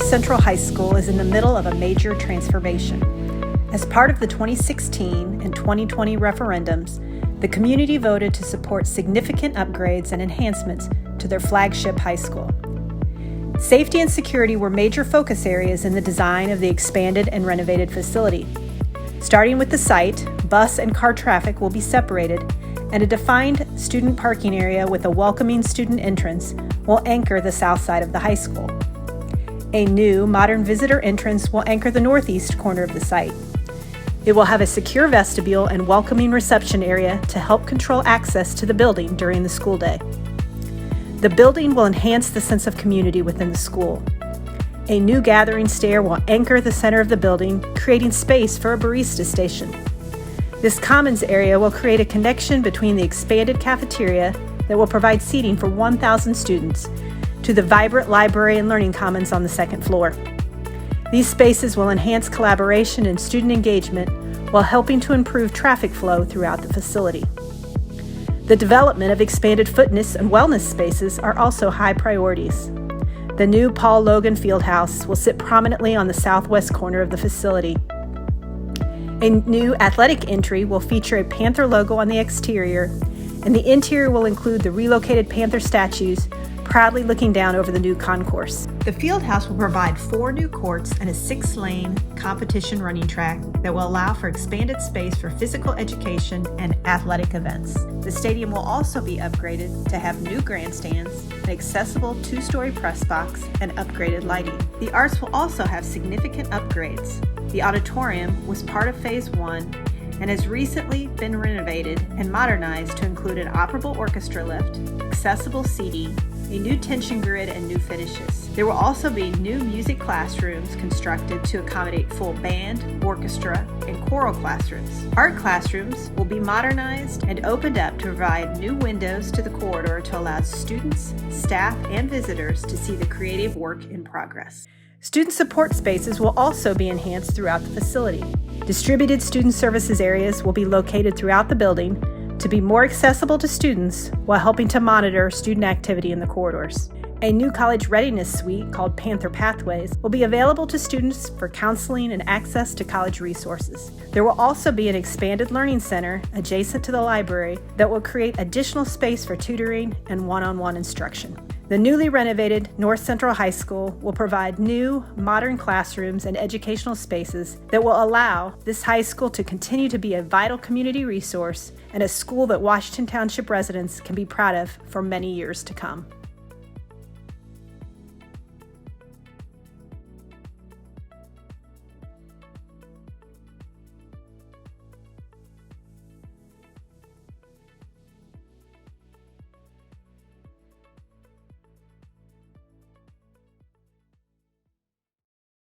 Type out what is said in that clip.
Central High School is in the middle of a major transformation. As part of the 2016 and 2020 referendums, the community voted to support significant upgrades and enhancements to their flagship high school. Safety and security were major focus areas in the design of the expanded and renovated facility. Starting with the site, bus and car traffic will be separated, and a defined student parking area with a welcoming student entrance will anchor the south side of the high school. A new, modern visitor entrance will anchor the northeast corner of the site. It will have a secure vestibule and welcoming reception area to help control access to the building during the school day. The building will enhance the sense of community within the school. A new gathering stair will anchor the center of the building, creating space for a barista station. This commons area will create a connection between the expanded cafeteria that will provide seating for 1,000 students to the vibrant library and learning commons on the second floor. These spaces will enhance collaboration and student engagement while helping to improve traffic flow throughout the facility. The development of expanded fitness and wellness spaces are also high priorities. The new Paul Logan Fieldhouse will sit prominently on the southwest corner of the facility. A new athletic entry will feature a Panther logo on the exterior, and the interior will include the relocated Panther statues proudly looking down over the new concourse. The Fieldhouse will provide 4 new courts and a 6-lane competition running track that will allow for expanded space for physical education and athletic events. The stadium will also be upgraded to have new grandstands, an accessible 2-story press box, and upgraded lighting. The arts will also have significant upgrades. The auditorium was part of Phase 1 and has recently been renovated and modernized to include an operable orchestra lift, accessible seating, a new tension grid, and new finishes. There will also be new music classrooms constructed to accommodate full band, orchestra, and choral classrooms. Art classrooms will be modernized and opened up to provide new windows to the corridor to allow students, staff, and visitors to see the creative work in progress. Student support spaces will also be enhanced throughout the facility. Distributed student services areas will be located throughout the building to be more accessible to students while helping to monitor student activity in the corridors. A new college readiness suite called Panther Pathways will be available to students for counseling and access to college resources. There will also be an expanded learning center adjacent to the library that will create additional space for tutoring and one-on-one instruction. The newly renovated North Central High School will provide new, modern classrooms and educational spaces that will allow this high school to continue to be a vital community resource and a school that Washington Township residents can be proud of for many years to come.